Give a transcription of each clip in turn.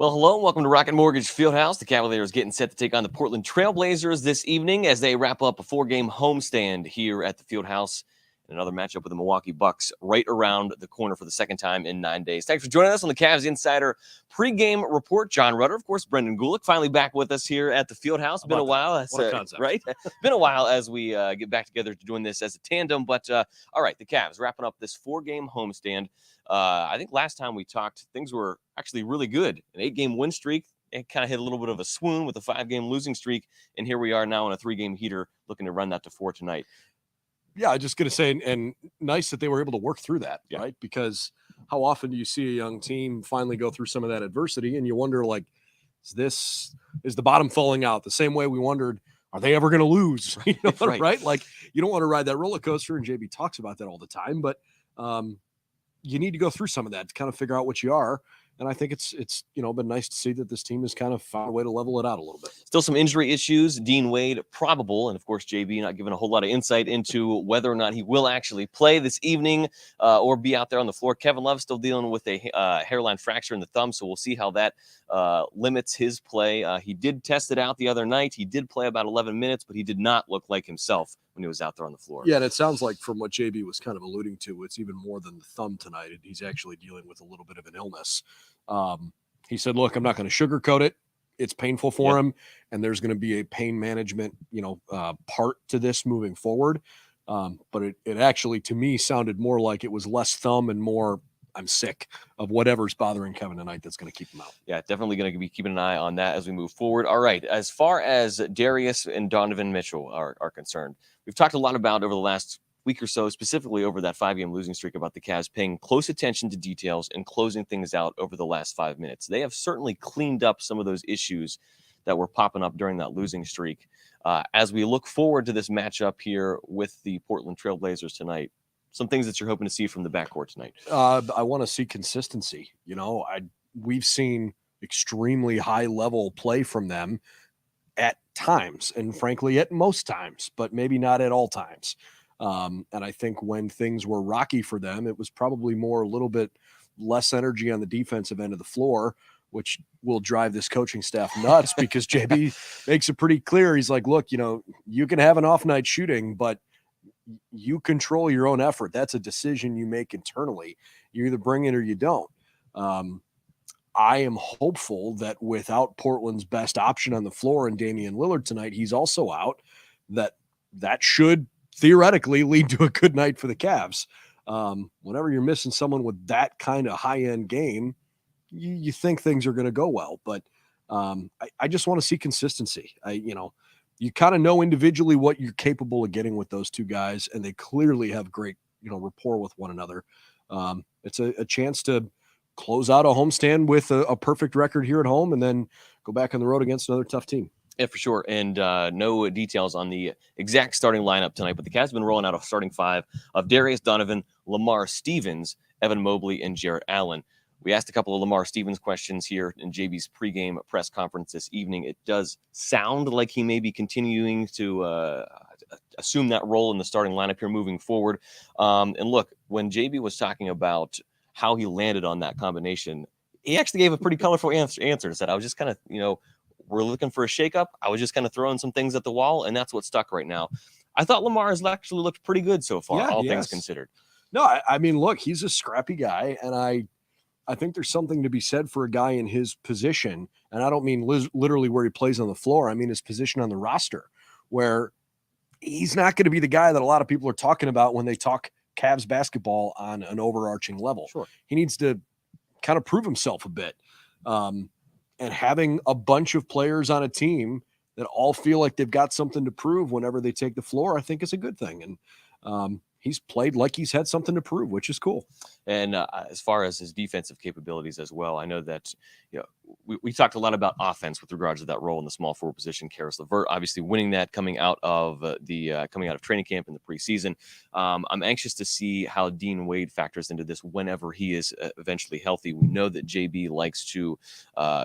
Well, hello and welcome to Rocket Mortgage Fieldhouse. The Cavaliers getting set to take on the Portland Trail Blazers this evening as they wrap up a 4-game homestand here at the Fieldhouse. Another matchup with the Milwaukee Bucks right around the corner for the second time in 9 days. Thanks for joining us on the Cavs Insider pregame report. Jon Rudder, of course, Brendan Gulick, finally back with us here at the Fieldhouse. Been a while, what a concept. right? Been a while as we get back together to doing this as a tandem. But all right, the Cavs wrapping up this 4-game homestand. I think last time we talked, things were actually really good. An 8-game win streak. It kind of hit a little bit of a swoon with a 5-game losing streak, and here we are now on a 3-game heater, looking to run that to 4 tonight. Yeah, I was just going to say, and nice that they were able to work through that, right? Because how often do you see a young team finally go through some of that adversity, and you wonder, like, is the bottom falling out? The same way we wondered, are they ever going to lose? You know, right? Like, you don't want to ride that roller coaster, and JB talks about that all the time, but you need to go through some of that to kind of figure out what you are. And I think it's been nice to see that this team has kind of found a way to level it out a little bit. Still some injury issues. Dean Wade probable, and of course JB not giving a whole lot of insight into whether or not he will actually play this evening or be out there on the floor. Kevin Love still dealing with a hairline fracture in the thumb, so we'll see how that limits his play. He did test it out the other night. He did play about 11 minutes, but he did not look like himself when he was out there on the floor. Yeah, and it sounds like from what JB was kind of alluding to, it's even more than the thumb tonight. He's actually dealing with a little bit of an illness. He said, look, I'm not going to sugarcoat it. It's painful for him. And there's going to be a pain management, part to this moving forward. But it actually, to me, sounded more like it was less thumb and more, I'm sick of whatever's bothering Kevin tonight that's going to keep him out. Yeah, definitely going to be keeping an eye on that as we move forward. All right, as far as Darius and Donovan Mitchell are concerned, we've talked a lot about over the last week or so, specifically over that 5-game losing streak, about the Cavs paying close attention to details and closing things out over the last 5 minutes. They have certainly cleaned up some of those issues that were popping up during that losing streak. As we look forward to this matchup here with the Portland Trail Blazers tonight, some things that you're hoping to see from the backcourt tonight. I want to see consistency. We've seen extremely high level play from them at times, and frankly, at most times, but maybe not at all times. And I think when things were rocky for them, it was probably a little bit less energy on the defensive end of the floor, which will drive this coaching staff nuts because JB makes it pretty clear. He's like, look, you can have an off night shooting, but you control your own effort. That's a decision you make internally. You either bring it or you don't. I am hopeful that without Portland's best option on the floor and Damian Lillard tonight, he's also out, that should theoretically lead to a good night for the Cavs. Whenever you're missing someone with that kind of high-end game, you think things are going to go well. But I just want to see consistency. You kind of know individually what you're capable of getting with those two guys, and they clearly have great, rapport with one another. It's a chance to close out a homestand with a perfect record here at home and then go back on the road against another tough team. Yeah, for sure. And no details on the exact starting lineup tonight, but the Cavs have been rolling out a starting 5 of Darius Donovan, Lamar Stevens, Evan Mobley, and Jarrett Allen. We asked a couple of Lamar Stevens questions here in JB's pregame press conference this evening. It does sound like he may be continuing to assume that role in the starting lineup here moving forward. And look, when JB was talking about how he landed on that combination, he actually gave a pretty colorful answer. Said, I was just kind of, we're looking for a shakeup. I was just kind of throwing some things at the wall, and that's what stuck right now. I thought Lamar has actually looked pretty good so far, all things considered. No, I mean, look, he's a scrappy guy, and I think there's something to be said for a guy in his position, and I don't mean literally where he plays on the floor. I mean his position on the roster, where he's not going to be the guy that a lot of people are talking about when they talk Cavs basketball on an overarching level. Sure. He needs to kind of prove himself a bit. And having a bunch of players on a team that all feel like they've got something to prove whenever they take the floor, I think is a good thing. And he's played like he's had something to prove, which is cool. And as far as his defensive capabilities as well, I know that we talked a lot about offense with regards to that role in the small forward position. Karis LeVert obviously winning that coming out of training camp in the preseason. I'm anxious to see how Dean Wade factors into this whenever he is eventually healthy. We know that JB likes to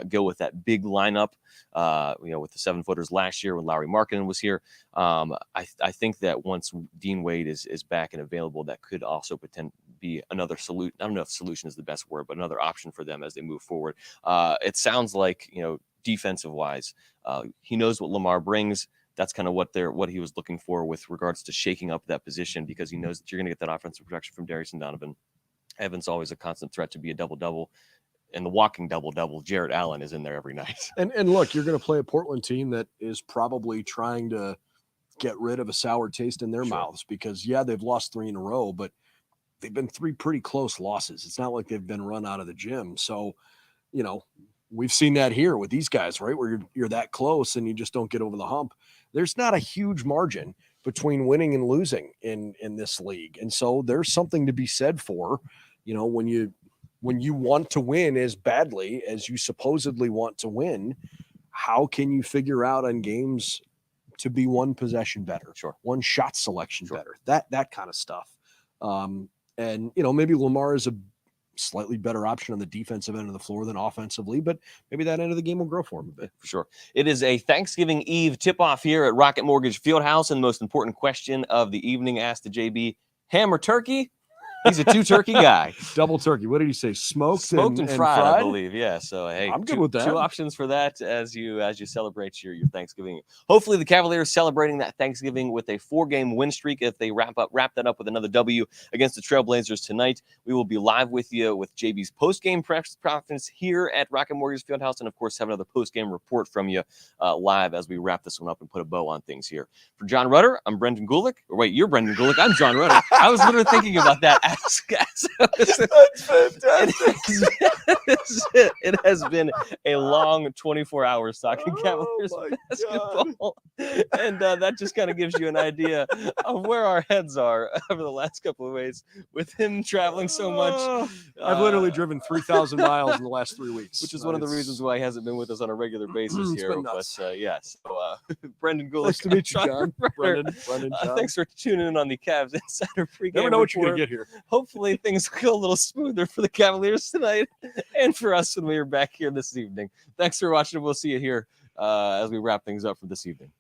go with that big lineup. With the 7-footers last year when Lauri Markkanen was here. I think that once Dean Wade is back and available, that could also be another solution. I don't know if solution is the best word, but another option for them as they move forward. It sounds like, defensive wise, he knows what Lamar brings. That's kind of what he was looking for with regards to shaking up that position, because he knows that you're going to get that offensive production from Darius and Donovan. Evan's always a constant threat to be a double-double. And the walking double-double, Jarrett Allen, is in there every night. And look, you're going to play a Portland team that is probably trying to get rid of a sour taste in their mouths, because, they've lost 3 in a row, but they've been 3 pretty close losses. It's not like they've been run out of the gym. So, we've seen that here with these guys, right? Where you're that close and you just don't get over the hump. There's not a huge margin between winning and losing in this league. And so there's something to be said for, when you want to win as badly as you supposedly want to win, how can you figure out on games to be one possession better, one shot selection better, that kind of stuff. And, maybe Lamar is a slightly better option on the defensive end of the floor than offensively, but maybe that end of the game will grow for him a bit. For sure. It is a Thanksgiving Eve tip-off here at Rocket Mortgage Fieldhouse, and the most important question of the evening asked to JB, ham or turkey? He's a 2-turkey guy. Double turkey. What did you say? Smoked and fried, I believe. Yeah. So hey, I'm good with that. 2 options for that as you celebrate your Thanksgiving. Hopefully the Cavaliers celebrating that Thanksgiving with a 4-game win streak. If they wrap that up with another W against the Trailblazers tonight, we will be live with you with JB's post-game press conference here at Rocket Mortgage Fieldhouse, and of course have another post-game report from you live as we wrap this one up and put a bow on things here. For Jon Rudder, I'm Brendan Gulick. Or wait, you're Brendan Gulick. I'm Jon Rudder. I was literally thinking about that. That's fantastic. It has been a long 24 hours talking Cavaliers basketball. And that just kind of gives you an idea of where our heads are over the last couple of weeks with him traveling so much. I've literally driven 3,000 miles in the last 3 weeks. Which is one of the reasons why he hasn't been with us on a regular basis here. But so Brendan Gulick. Nice to meet you, John. Brendan, John. Thanks for tuning in on the Cavs Insider Pregame. Never know what you're going to get here. Hopefully things go a little smoother for the Cavaliers tonight and for us when we are back here this evening. Thanks for watching. We'll see you here as we wrap things up for this evening.